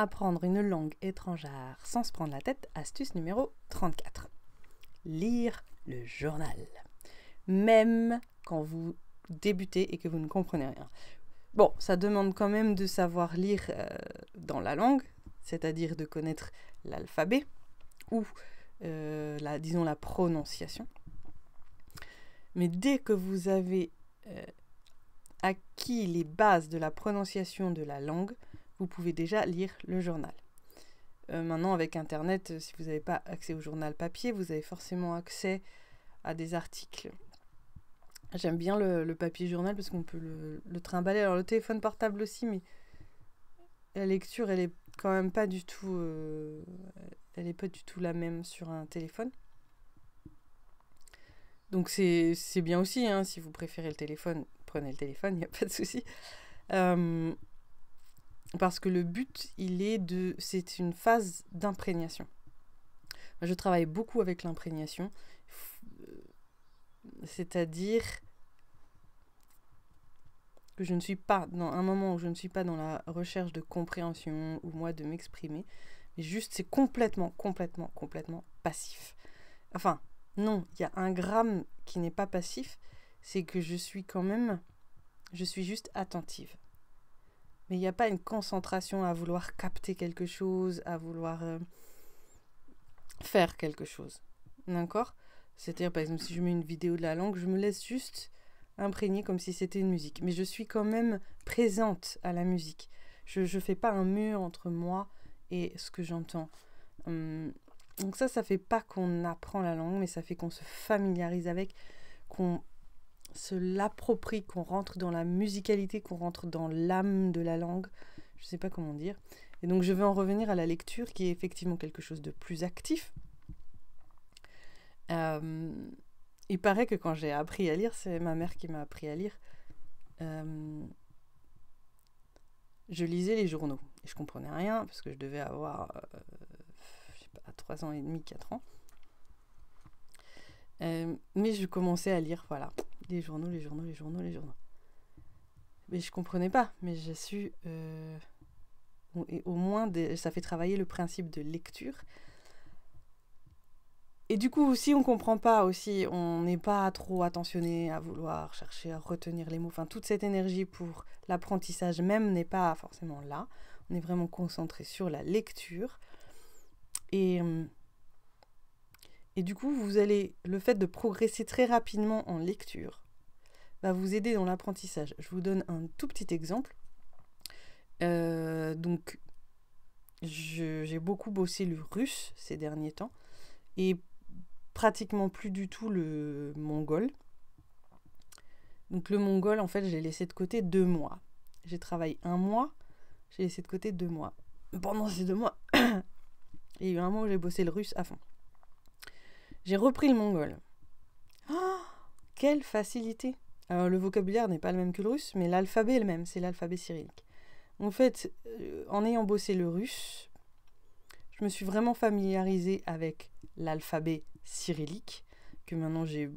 Apprendre une langue étrangère sans se prendre la tête, astuce numéro 34. Lire le journal. Même quand vous débutez et que vous ne comprenez rien. Bon, ça demande quand même de savoir lire dans la langue, c'est-à-dire de connaître l'alphabet ou, disons, la prononciation. Mais dès que vous avez acquis les bases de la prononciation de la langue, vous pouvez déjà lire le journal. Maintenant, avec Internet, si vous n'avez pas accès au journal papier, vous avez forcément accès à des articles. J'aime bien le papier journal parce qu'on peut le trimballer. Alors le téléphone portable aussi, mais la lecture, elle est quand même pas du tout, elle est pas du tout la même sur un téléphone. Donc c'est bien aussi, hein, si vous préférez le téléphone, prenez le téléphone, il n'y a pas de souci. Parce que le but, c'est une phase d'imprégnation. Je travaille beaucoup avec l'imprégnation, c'est-à-dire que je ne suis pas dans un moment où je ne suis pas dans la recherche de compréhension ou moi de m'exprimer, mais juste c'est complètement passif. Enfin, non, il y a un gramme qui n'est pas passif, c'est que je suis juste attentive. Mais il n'y a pas une concentration à vouloir capter quelque chose, à vouloir faire quelque chose. D'accord ? C'est-à-dire, par exemple, si je mets une vidéo de la langue, je me laisse juste imprégner comme si c'était une musique. Mais je suis quand même présente à la musique. Je ne fais pas un mur entre moi et ce que j'entends. Donc ça fait pas qu'on apprend la langue, mais ça fait qu'on se familiarise avec, qu'on se l'approprie, qu'on rentre dans la musicalité, qu'on rentre dans l'âme de la langue. Je ne sais pas comment dire. Et donc je vais en revenir à la lecture, qui est effectivement quelque chose de plus actif. Il paraît que quand j'ai appris à lire, c'est ma mère qui m'a appris à lire, je lisais les journaux. Et je comprenais rien, parce que je devais avoir, 3 ans et demi, 4 ans. Mais je commençais à lire, voilà, les journaux. Mais je comprenais pas, mais j'ai su... et au moins, ça fait travailler le principe de lecture. Et du coup, si on comprend pas aussi, on n'est pas trop attentionné à vouloir chercher à retenir les mots. Enfin, toute cette énergie pour l'apprentissage même n'est pas forcément là. On est vraiment concentré sur la lecture. Et du coup, le fait de progresser très rapidement en lecture va vous aider dans l'apprentissage. Je vous donne un tout petit exemple. Donc, j'ai beaucoup bossé le russe ces derniers temps. Et pratiquement plus du tout le mongol. Donc le mongol, en fait, j'ai laissé de côté 2 mois. J'ai travaillé 1 mois, j'ai laissé de côté 2 mois. Pendant ces 2 mois, il y a eu un mois où j'ai bossé le russe à fond. J'ai repris le mongol. Oh, quelle facilité! Alors le vocabulaire n'est pas le même que le russe, mais l'alphabet est le même, c'est l'alphabet cyrillique. En fait, en ayant bossé le russe, je me suis vraiment familiarisée avec l'alphabet cyrillique, que maintenant j'ai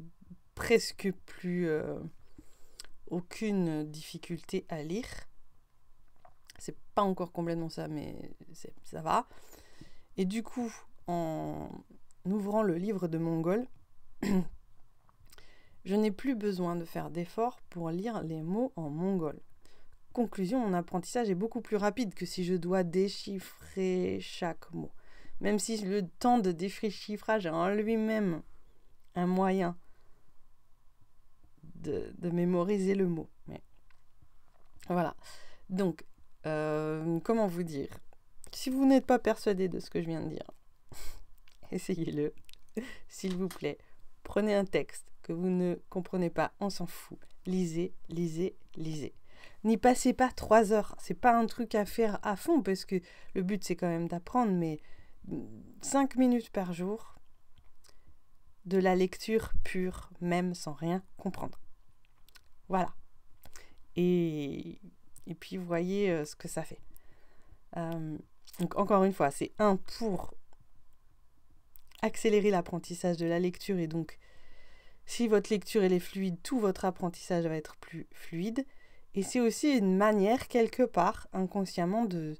presque plus aucune difficulté à lire. C'est pas encore complètement ça, mais ça va. Et du coup, en ouvrant le livre de mongol, je n'ai plus besoin de faire d'efforts pour lire les mots en mongol. Conclusion, mon apprentissage est beaucoup plus rapide que si je dois déchiffrer chaque mot. Même si le temps de déchiffrage est en lui-même un moyen de mémoriser le mot. Mais voilà. Donc, comment vous dire ? Si vous n'êtes pas persuadé de ce que je viens de dire, essayez-le, s'il vous plaît. Prenez un texte que vous ne comprenez pas, on s'en fout. Lisez. N'y passez pas 3 heures. C'est pas un truc à faire à fond, parce que le but, c'est quand même d'apprendre, mais 5 minutes par jour de la lecture pure, même sans rien comprendre. Voilà. Et puis, vous voyez ce que ça fait. Donc, encore une fois, c'est pour accélérer l'apprentissage de la lecture. Et donc, si votre lecture elle est fluide, tout votre apprentissage va être plus fluide. Et c'est aussi une manière, quelque part, inconsciemment, de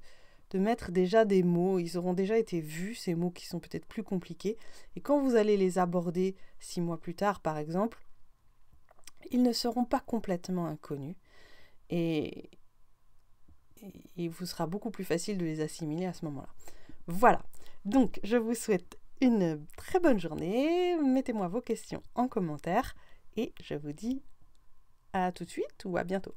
de mettre déjà des mots. Ils auront déjà été vus, ces mots qui sont peut-être plus compliqués. Et quand vous allez les aborder 6 mois plus tard, par exemple, ils ne seront pas complètement inconnus. Et il vous sera beaucoup plus facile de les assimiler à ce moment-là. Voilà. Donc, je vous souhaite une très bonne journée. Mettez-moi vos questions en commentaire. Et je vous dis à tout de suite ou à bientôt.